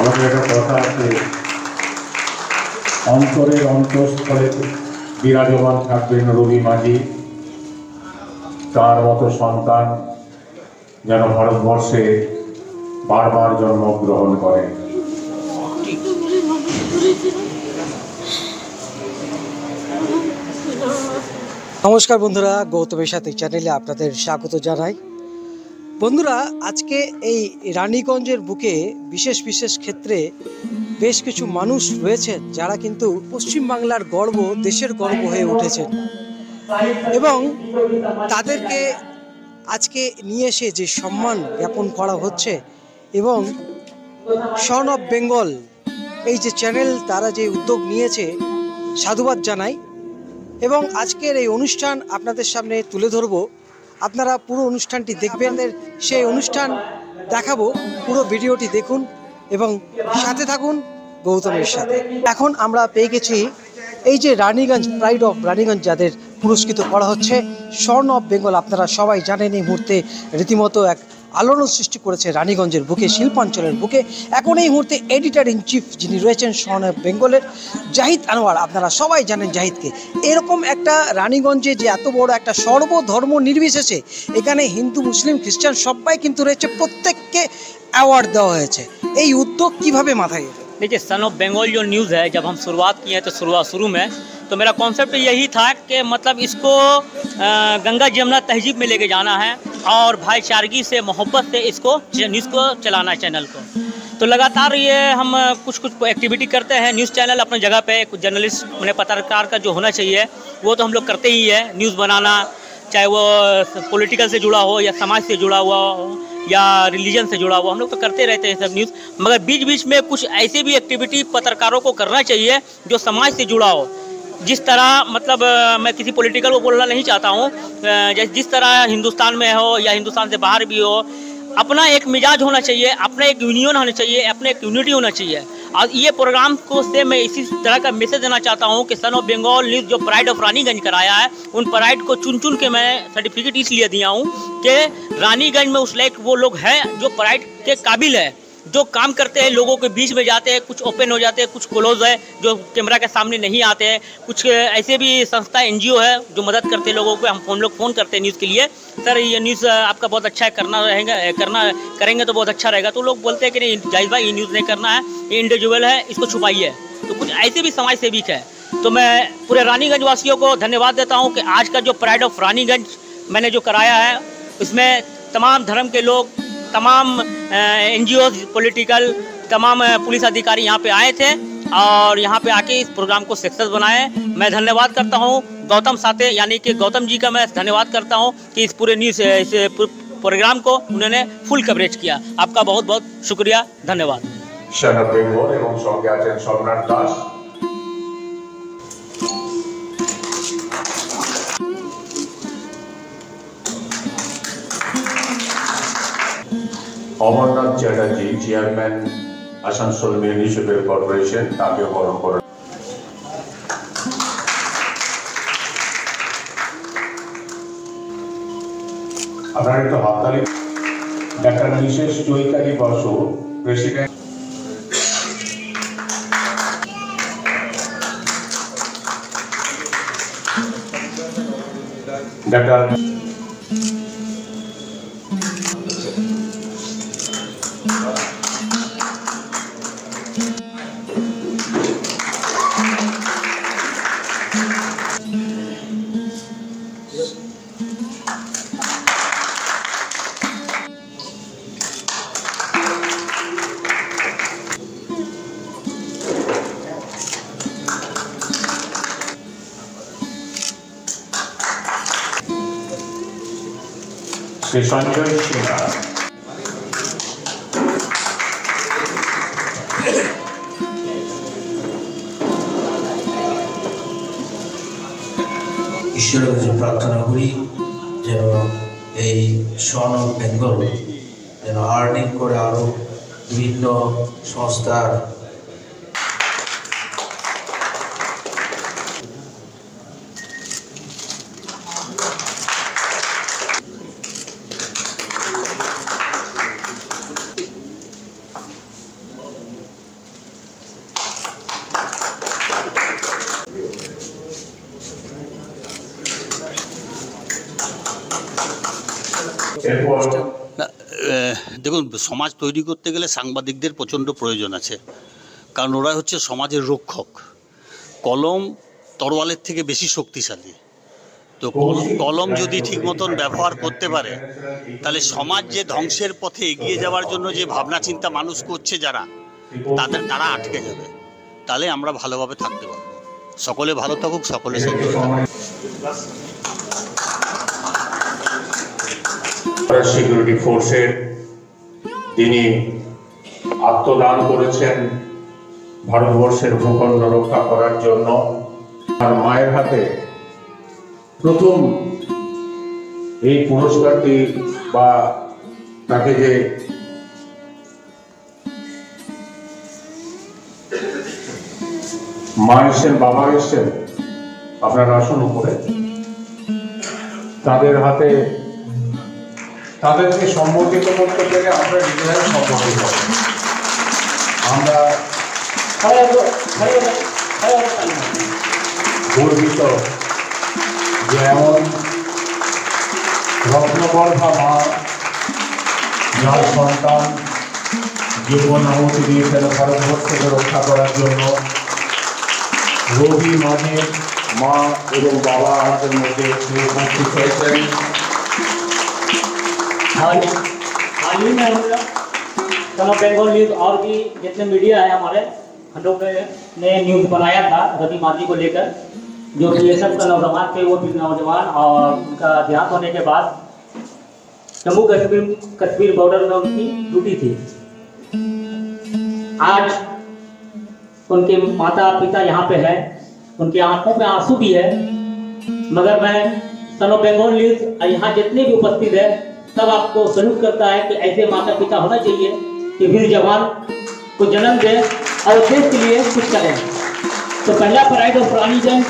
আমাদের একটা কথা আছে, অন্তরের অন্তঃস্থলে বিরাজমান থাকবেন রবি মাঝি। তার মতো সন্তান যেন ভারতবর্ষে বারবার জন্মগ্রহণ করে। নমস্কার বন্ধুরা, গৌতমের সাথে চ্যানেলে আপনাদের স্বাগত জানাই। বন্ধুরা, আজকে এই রানীগঞ্জের বুকে বিশেষ বিশেষ ক্ষেত্রে বেশ কিছু মানুষ রয়েছেন যারা কিন্তু পশ্চিমবাংলার গর্ব, দেশের গর্ব হয়ে উঠেছেন এবং তাদেরকে আজকে নিয়ে এসে যে সম্মান জ্ঞাপন করা হচ্ছে এবং সন অফ বেঙ্গল এই যে চ্যানেল, তারা যে উদ্যোগ নিয়েছে সাধুবাদ জানাই এবং আজকের এই অনুষ্ঠান আপনাদের সামনে তুলে ধরবো। আপনারা পুরো অনুষ্ঠানটি দেখবেন, সেই অনুষ্ঠান দেখাবো, পুরো ভিডিওটি দেখুন এবং সাথে থাকুন গৌতমের সাথে। এখন আমরা পেয়ে গেছি এই যে রানীগঞ্জ, প্রাইড অফ রানীগঞ্জ যাদের পুরস্কৃত করা হচ্ছে, সন অফ বেঙ্গল। আপনারা সবাই জানেন এই মুহূর্তে রীতিমতো এক আলোড়ন সৃষ্টি করেছে রানীগঞ্জের বুকে, শিল্পাঞ্চলের বুকে। এখন এই মুহূর্তে এডিটর ইন চিফ যিনি রয়েছেন সন অফ বেঙ্গলের, জাহিদ আনোয়ার। আপনারা সবাই জানেন জাহিদকে। এরকম একটা রানীগঞ্জে যে এত বড় একটা সর্বধর্ম নির্বিশেষে এখানে হিন্দু, মুসলিম, খ্রিস্টান সবাই কিন্তু রয়েছে, প্রত্যেককে অ্যাওয়ার্ড দেওয়া হয়েছে। এই উদ্যোগ কিভাবে মাথায় এলো? देखिए, सन ऑफ बंगाल जो न्यूज़ है, जब हम शुरुआत किए तो शुरू में तो मेरा कॉन्सेप्ट यही था कि मतलब इसको गंगा जमुना तहजीब में लेके जाना है और भाईचारगी से, मोहब्बत से इसको न्यूज़ को चलाना है, चैनल को। तो लगातार ये हम कुछ एक्टिविटी करते हैं। न्यूज़ चैनल अपनी जगह पे कुछ जर्नलिस्ट, उन्हें पत्रकार का जो होना चाहिए वो तो हम लोग करते ही है। न्यूज़ बनाना, चाहे वो पॉलिटिकल से जुड़ा हो या समाज से जुड़ा हुआ हो या रिलीजन से जुड़ा हुआ, हम लोग तो करते रहते हैं सब न्यूज़। मगर बीच बीच में कुछ ऐसे भी एक्टिविटी पत्रकारों को करना चाहिए जो समाज से जुड़ा हो। जिस तरह मतलब मैं किसी पॉलिटिकल को बोलना नहीं चाहता हूँ, जिस तरह हिंदुस्तान में हो या हिंदुस्तान से बाहर भी हो, अपना एक मिजाज होना चाहिए, अपना एक यूनियन होना चाहिए, अपना एक यूनिटी होना चाहिए। और ये प्रोग्राम को से मैं इसी तरह का मैसेज देना चाहता हूँ कि सन ऑफ बंगाल न्यूज़ जो प्राइड ऑफ रानीगंज कराया है, उन प्राइड को चुन के मैं सर्टिफिकेट इसलिए दिया हूँ कि रानीगंज में उस लायक वो लोग हैं जो प्राइड के काबिल है, जो काम करते हैं, लोगों के बीच में जाते हैं, कुछ ओपन हो जाते हैं, कुछ क्लोज है, जो कैमरा के सामने नहीं आते हैं। कुछ ऐसे भी संस्था, NGO है जो मदद करते हैं लोगों को। हम लोग फ़ोन करते हैं न्यूज़ के लिए, सर ये न्यूज़ आपका बहुत अच्छा है, करेंगे तो बहुत अच्छा रहेगा। तो लोग बोलते हैं कि नहीं जाहिद भाई, ये न्यूज़ नहीं करना है, ये इंडिविजुअल है, इसको छुपाइए। तो कुछ ऐसे भी समाज सेविक है। तो मैं पूरे रानीगंज वासियों को धन्यवाद देता हूँ कि आज का जो प्राइड ऑफ रानीगंज मैंने जो कराया है, इसमें तमाम धर्म के लोग, तमाम NGO, पॉलिटिकल, तमाम पुलिस अधिकारी यहाँ पे आए थे और यहाँ पे आके इस प्रोग्राम को सक्सेस बनाए। मैं धन्यवाद करता हूँ गौतम साथे, यानी कि गौतम जी का मैं धन्यवाद करता हूँ कि इस पूरे न्यूज़, इस प्रोग्राम को उन्होंने फुल कवरेज किया। आपका बहुत बहुत शुक्रिया, धन्यवाद। सन ऑफ बेंगल এবং সঙ্গে আছেন সম্রাট Das. Amarnath Chatterjee, chairman Asansol municipal corporation, তাকে বরণ করেন। আপনার একটু হাততালি। ডাক্তার বিশেষ চৈতালি বসু, প্রেসিডেন্ট। ডাক্তার শ্রী সঞ্জয় সিনহা। ঈশ্বরের কাছে প্রার্থনা করি যেন এই সন অফ বেঙ্গল যেন আর্নিং করে আরও বিভিন্ন সংস্থার এরপর না, দেখুন, সমাজ তৈরি করতে গেলে সাংবাদিকদের প্রচণ্ড প্রয়োজন আছে, কারণ ওরা হচ্ছে সমাজের রক্ষক। কলম তরোয়ালের থেকে বেশি শক্তিশালী। তো কলম যদি ঠিক মতন ব্যবহার করতে পারে, তাহলে সমাজ যে ধ্বংসের পথে এগিয়ে যাওয়ার জন্য যে ভাবনা চিন্তা মানুষ করছে যারা, তারা আটকে যাবে। তাহলে আমরা ভালোভাবে থাকতে পারবো। সকলে ভালো থাকুক, সকলে সুন্দর থাকুক। সিকিউরিটি ফোর্সের তিনি আত্মদান করেছেন ভারতবর্ষের ভূখণ্ড রক্ষা করার জন্য। আর মায়ের হাতে প্রথম এই পুরস্কারটি বা তাকে যে মা এসছেন, বাবা এসছেন, আপনার আসন উপরে, তাদের হাতে তাদেরকে সম্বোধিত করতে পেরে আমরা নিজেরাই সম্বোধিত। আমরা গর্বিত যে এমন রত্নগর্ভা মা, যার সন্তান জীবন আহুতি দিয়েছেন ভারতবর্ষকে রক্ষা করার জন্য। রবি মাঝির মা এবং বাবা আমাদের মধ্যে উপস্থিত হয়েছেন। हाल ही में हम लोग सन ऑफ बंगाल न्यूज़ और भी जितने मीडिया है हमारे, हम लोग ने न्यूज़ बनाया था रवि माझी को लेकर, जो बीएसएफ का नौजवान थे। वो भी नौजवान और उनका देहांत होने के बाद जम्मू कश्मीर बॉर्डर में उनकी ड्यूटी थी। आज उनके माता पिता यहाँ पे है, उनकी आंखों में आंसू भी है, मगर मैं सन ऑफ बंगाल न्यूज़ यहाँ जितने भी उपस्थित है सब आपको सल्यूट करता है कि ऐसे माता पिता होना चाहिए कि वीर जवान को जन्म दें और देश के लिए कुछ करें। तो पहला प्राइड ऑफ रानीगंज,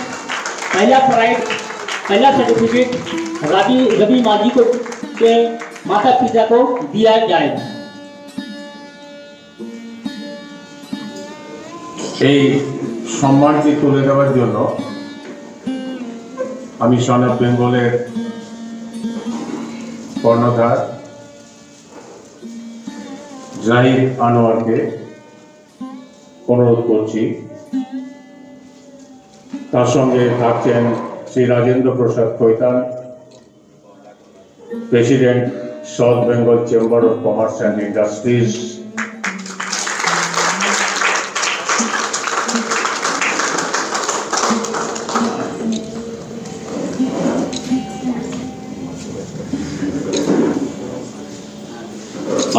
पहला सर्टिफिकेट रवि माझी को के माता पिता को दिया जाएगा। এই সম্মানটি তুলে দেওয়ার জন্য আমি সন অফ বেঙ্গলের কর্ণধার জাহিদ আনোয়ারকে অনুরোধ করছি। তার সঙ্গে থাকছেন Shri Rajendra Prasad Khaitan, president south Bengal chamber of commerce and industries,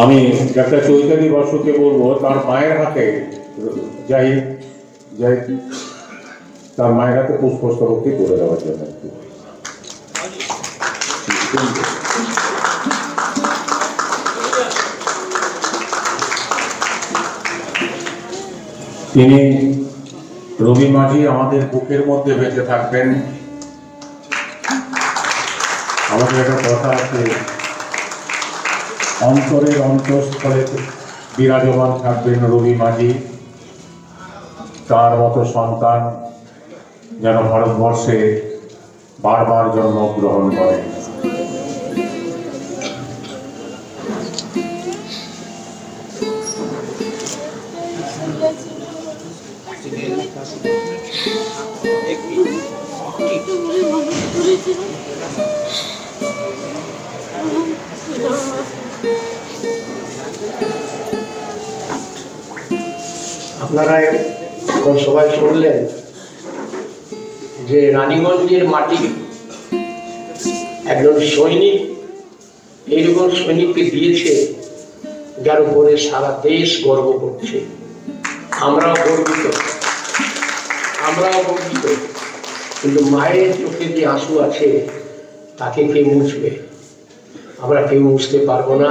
আমি ডাক্তার চৈতালি বসুকে বলবো তার মায়ের হাতে জাহিদ তার মায়ের হাতে পুষ্পস্তবকটি তুলে দেওয়ার জন্য। তিনি রবি মাঝি আমাদের বুকের মধ্যে বেঁচে থাকবেন। আমাদের একটা কথা আছে, অন্তরের অন্তঃস্থলে বিরাজমান থাকবেন রবি মাঝি। তার মতো সন্তান যেন ভারতবর্ষে বারবার জন্মগ্রহণ করেন। আপনারা এখন সবাই শুনলেন যে রানীগঞ্জের মাটি একজন সৈনিক এইরকম সৈনিককে দিয়েছে, যার উপরে সারা দেশ গর্ব করছে। আমরাও গর্বিত। কিন্তু মায়ের চোখে যে আঁসু আছে তাকে কে মুছবে? আমরা কেউ মুছতে পারবো না।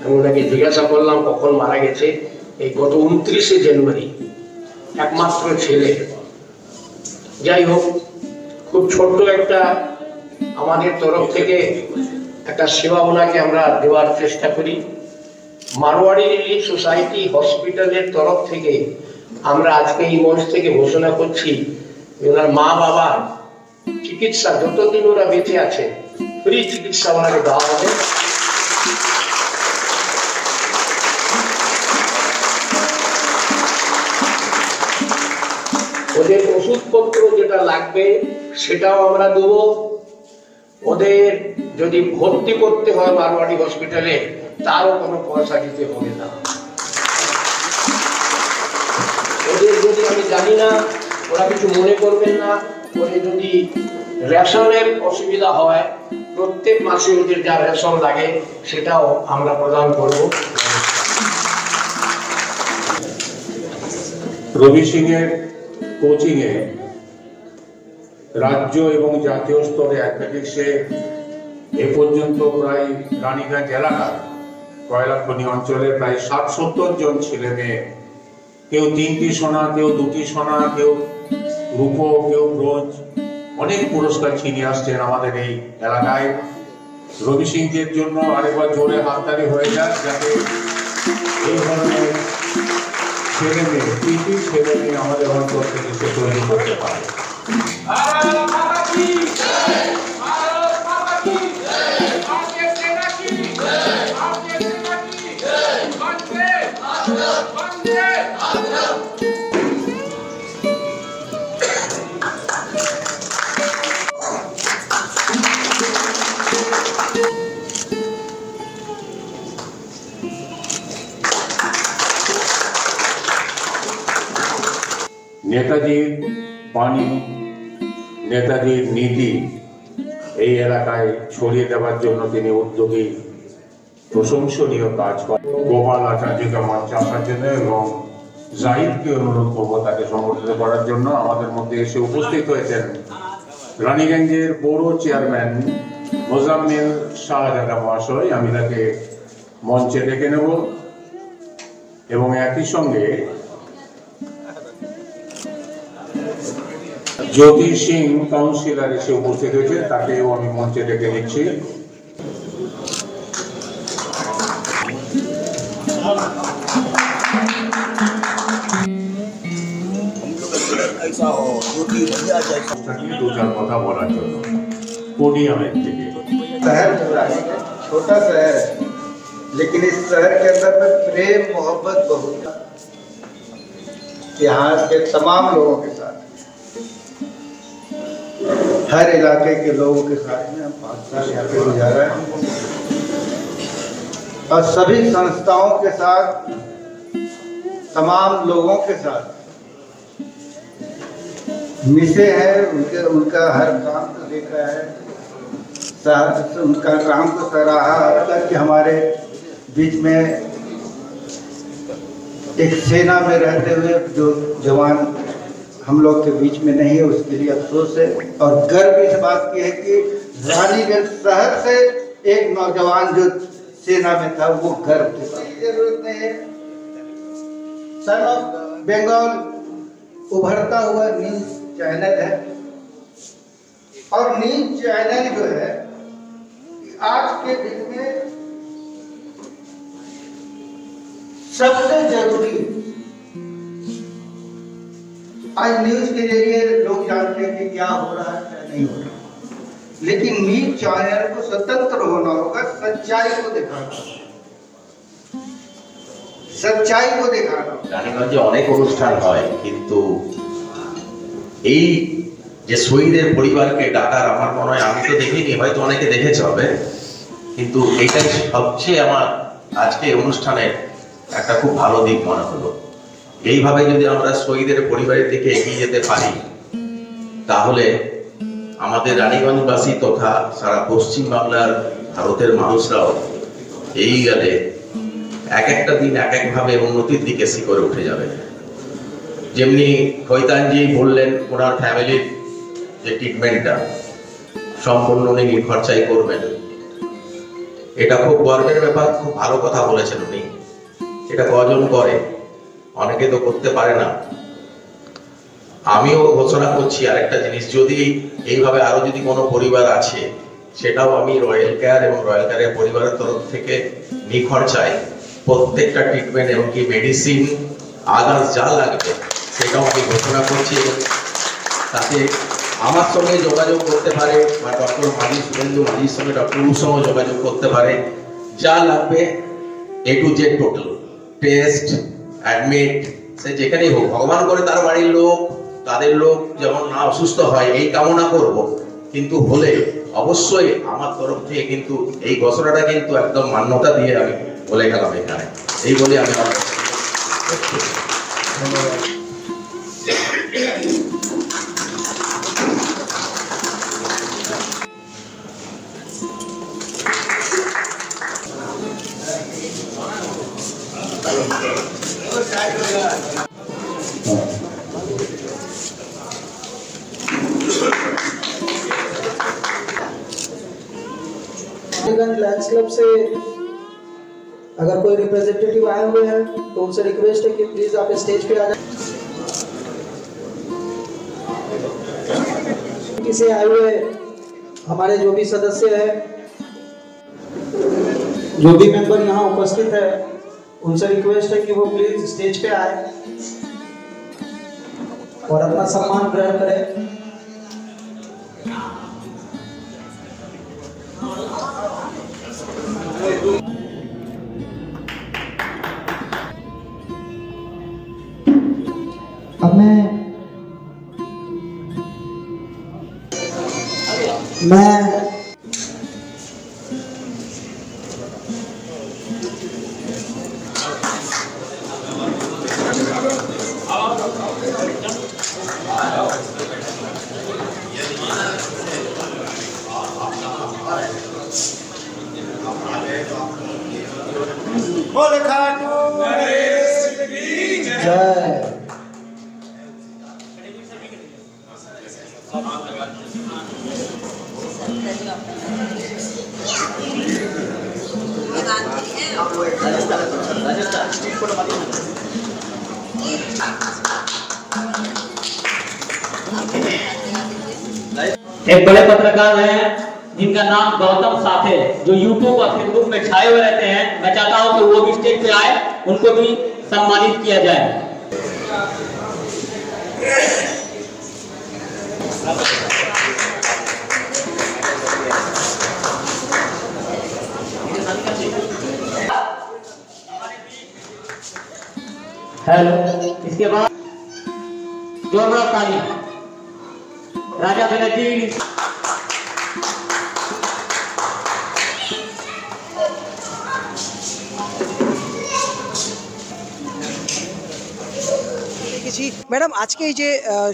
আমি ওনাকে জিজ্ঞাসা করলাম কখন মারা গেছে। এই গত 29শে জানুয়ারি, একমাত্র ছেলে। যাই হোক, খুব ছোট্ট একটা আমাদের তরফ থেকে একটা সেবা ওনাকে আমরা দেওয়ার চেষ্টা করি। মারোয়াড়ি রিলিফ সোসাইটি হসপিটালের তরফ থেকে আমরা আজকে এই মঞ্চ থেকে ঘোষণা করছি ওনার মা বাবার চিকিৎসা যতদিন ওরা বেঁচে আছে ফ্রি চিকিৎসা ওনাকে দেওয়া হবে। ওদের ওষুধপত্র যেটা লাগবে সেটাও আমরা দেবো। ওদের যদি ভর্তি করতে হয় মারওয়াড়ি হসপিটালে তারও কোনো পয়সা দিতে হবে না। ওদের যদি, আমি জানি না, ওরা কিছু মনে করবেন না, ওদের যদি রেশনের অসুবিধা হয় প্রত্যেক মাসে ওদের যা রেশন লাগে সেটাও আমরা প্রদান করব। রবি সিং এর কোচিং এ রাজ্য এবং জাতীয় স্তরে অ্যাথলেটিক্সে এ পর্যন্ত প্রায় রানীগঞ্জ এলাকার কয়লা খনি অঞ্চলে প্রায় 60-70 জন ছেলে মেয়ে, কেউ 3টি সোনা, কেউ 2টি সোনা, কেউ রূপো, কেউ ব্রোঞ্জ, অনেক পুরস্কার ছিনিয়ে আসছেন আমাদের এই এলাকায়। রবি সিংদের জন্য আরেকবার জোরে হাততালি হয়ে যায়, যাতে এই ধরনের ছেলে মেয়ে, কৃতি ছেলে মেয়ে আমাদের অঞ্চল থেকে সে তৈরি করতে পারে। নেতাজির বাণী, নেতাজির নীতি এই এলাকায় ছড়িয়ে দেওয়ার জন্য তিনি উদ্যোগী, প্রশংসনীয় কাজ করেন। গোপাল আচার্যকে মঞ্চে আসার জন্য এবং জাহিদকে অনুরোধ করবো তাকে সংগঠিত করার জন্য। আমাদের মধ্যে এসে উপস্থিত হয়েছেন রানীগঞ্জের পৌর চেয়ারম্যান মোজাম্মেল শাহজাদা মহাশয়। আমি তাকে মঞ্চে ডেকে নেব এবং একই সঙ্গে জ্যোতি সিং কাউন্সিলর এসে উপস্থিত হয়েছে, তাকেও আমি মঞ্চে ডেকে নিচ্ছি। दो चार কথা বলার জন্য पोडियम থেকে। शहर छोटा शहर है, लेकिन इस शहर के अंदर में प्रेम मोहब्बत बहुत है। यहाँ के तमाम लोगों के साथ, हर इलाके के लोगों के साथ में हम 5 साल यहाँ पे गुजारा है और सभी संस्थाओं के साथ, तमाम लोगों के साथ मिसे हैं। उनका हर काम को देखा है, उनका काम को सराहा कि हमारे बीच में एक सेना में रहते हुए जो जवान हम लोग के बीच में नहीं है, उसके लिए अफसोस है। और गर्व इस बात की है कि रानीगंज शहर से एक नौजवान जो सेना में था वो गर्व की जरूरत नहीं है। सन ऑफ बंगाल उभरता हुआ न्यूज चैनल है और न्यूज चैनल जो है आज के दिन में सबसे जरूरी, आज न्यूज के जरिए लोग जानते हैं कि क्या हो रहा है क्या नहीं हो रहा, लेकिन न्यूज चैनल को स्वतंत्र होना होगा, सच्चाई को दिखाना, सच्चाई को दिखाना। রানীগঞ্জে অনেক অনুষ্ঠান হয়, কিন্তু এই যে শহীদের পরিবারকে ডাকার আমার মনে হয়, আমি তো দেখিনি, হয়তো অনেকে দেখেছে হবে, কিন্তু এটাই সবচেয়ে আমার আজকে অনুষ্ঠানের একটা খুব ভালো দিক মনে হলো। এইভাবে যদি আমরা শহীদের পরিবারের দিকে এগিয়ে যেতে পারি, তাহলে আমাদের রানীগঞ্জবাসী তথা সারা পশ্চিম বাংলার ভারতের মানুষরাও এই গেলে এক একটা দিন এক একভাবে উন্নতির দিকে শিখরে উঠে যাবে। যেমনি খৈতানজি বললেন, ওনার ফ্যামিলির যে ট্রিটমেন্টটা সম্পূর্ণ উনি নির্খরচাই করবেন, এটা খুব গর্বের ব্যাপার। খুব ভালো কথা বলেছেন উনি। এটা কজন করে? অনেকে তো করতে পারে না। আমিও ঘোষণা করছি আরেকটা জিনিস, যদি এইভাবে আরো যদি কোনো পরিবার আছে, সেটাও আমি রয়্যাল কেয়ার এবং রয়্যাল কেয়ারের পরিবারের তরফ থেকে নিখরচায় প্রত্যেকটা ট্রিটমেন্ট এবং কি মেডিসিন আদার্স যা লাগবে সেটাও আমি ঘোষণা করছি। তাতে আমার সঙ্গে যোগাযোগ করতে পারে বা ডক্টর মাঝি শুভেন্দু মাঝির সঙ্গে ডক্টর সঙ্গে যোগাযোগ করতে পারে। যা লাগবে A to Z total, test, admit, সে যেখানেই হোক, ভগবান করে তার বাড়ির লোক তাদের লোক যেমন না অসুস্থ হয় এই কামনা করব, কিন্তু হলে অবশ্যই আমার তরফ থেকে কিন্তু এই ঘোষণাটা কিন্তু একদম মান্যতা দিয়ে আমি বলে গেলাম এখানে, এই বলে আমি लायंस क्लब से अगर कोई रिप्रेजेंटेटिव आए हुए हैं तो उनसे रिक्वेस्ट है कि प्लीज आप स्टेज पे आ जाए। से आए हुए हमारे जो भी सदस्य हैं, जो भी मेंबर यहाँ उपस्थित है, उनसे रिक्वेस्ट है कि वो प्लीज स्टेज पे आए और अपना सम्मान ग्रहण करें। अब मैं जय एक बड़े पत्रकार हैं जिनका नाम गौतम साथे, जो यूट्यूब और फेसबुक में छाए हुए रहते हैं। मैं चाहता हूं कि वो भी स्टेज पे आए, उनको भी सम्मानित किया जाए। हेलो, इसके बाद जोरदार ताली राजा बनर्जी। ম্যাডাম, আজকে এই যে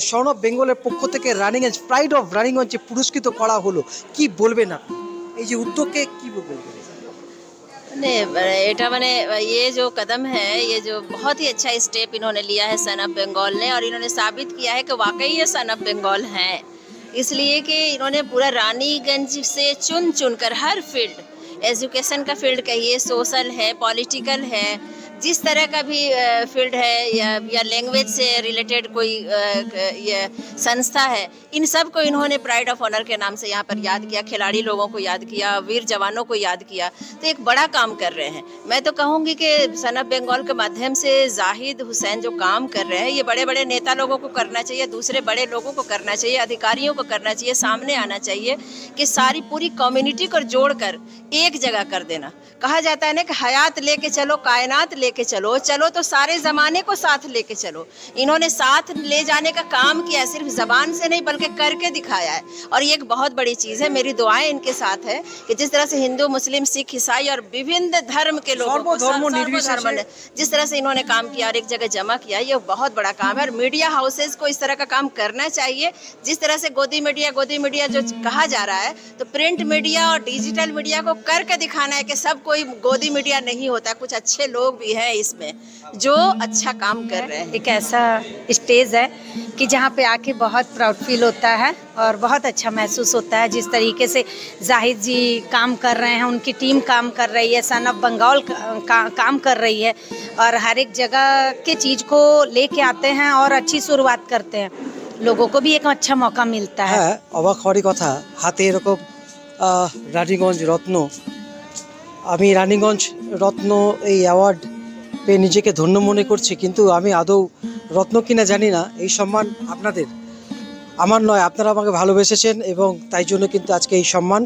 সন অফ বেঙ্গলের পক্ষ থেকে রানিগঞ্জ প্রাইড অফ রানিগঞ্জ যে পুরস্কৃত করা হলো, কি বলবেন আপনি এই যে উদ্যোগকে কি বলবেন? एटा मैंने ये जो कदम है, ये जो बहुत ही अच्छा स्टेप इन्होंने लिया है सन ऑफ बंगाल ने, और इन्होंने साबित किया है कि वाकई ये सन ऑफ बंगाल हैं, इसलिए कि इन्होंने पूरा रानीगंज से चुन कर हर फील्ड, एजुकेशन का फील्ड कहिए, सोशल है, पॉलिटिकल है, जिस तरह का भी फील्ड है या लैंग्वेज से रिलेटेड कोई ये संस्था है, इन सब को इन्होंने प्राइड ऑफ ऑनर के नाम से यहाँ पर याद किया, खिलाड़ी लोगों को याद किया, वीर जवानों को याद किया। तो एक बड़ा काम कर रहे हैं। मैं तो कहूँगी कि सन ऑफ बंगाल के माध्यम से जाहिद हुसैन जो काम कर रहे हैं, ये बड़े बड़े नेता लोगों को करना चाहिए, दूसरे बड़े लोगों को करना चाहिए, अधिकारियों को करना चाहिए, सामने आना चाहिए कि सारी पूरी कम्युनिटी को जोड़कर एक जगह कर देना। कहा जाता है ना कि हयात लेके चलो, कायनात लेके चलो, चलो तो सारे ज़माने को साथ लेके चलो। इन्होंने साथ ले जाने का काम किया, सिर्फ ज़बान से नहीं बल्कि करके दिखाया है, और ये एक बहुत बड़ी चीज़ है। मेरी दुआएं इनके साथ है कि जिस तरह से हिंदू, मुस्लिम, सिख, ईसाई और विभिन्न धर्म के लोगों को जिस तरह से इन्होंने काम किया और एक जगह जमा किया, ये बहुत बड़ा काम है। और मीडिया हाउसेज को इस तरह का काम करना चाहिए। जिस तरह से गोदी मीडिया जो कहा जा रहा है, तो प्रिंट मीडिया और डिजिटल मीडिया को करके दिखाना है कि सब कोई गोदी मीडिया नहीं होता, कुछ अच्छे लोग भी हैं इसमें जो अच्छा काम कर रहे हैं। एक ऐसा स्टेज है कि जहाँ पे आके बहुत प्राउड फील होता है और बहुत अच्छा महसूस होता है। जिस तरीके से जाहिद जी काम कर रहे हैं, उनकी टीम काम कर रही है, सन ऑफ बंगाल काम कर रही है, और हर एक जगह के चीज़ को लेके आते हैं और अच्छी शुरुआत करते हैं। लोगों को भी एक अच्छा मौका मिलता है। অবাক হওয়ারই কথা, হাতে এরকম রানীগঞ্জ রত্ন। আমি রানীগঞ্জ রত্ন এই অ্যাওয়ার্ড পেয়ে নিজেকে ধন্য মনে করছি, কিন্তু আমি আদৌ রত্ন কিনা জানি না। এই সম্মান আপনাদের, আমার নয়, আপনারা আমাকে ভালোবেসেছেন এবং তাই জন্য কিন্তু আজকে এই সম্মান।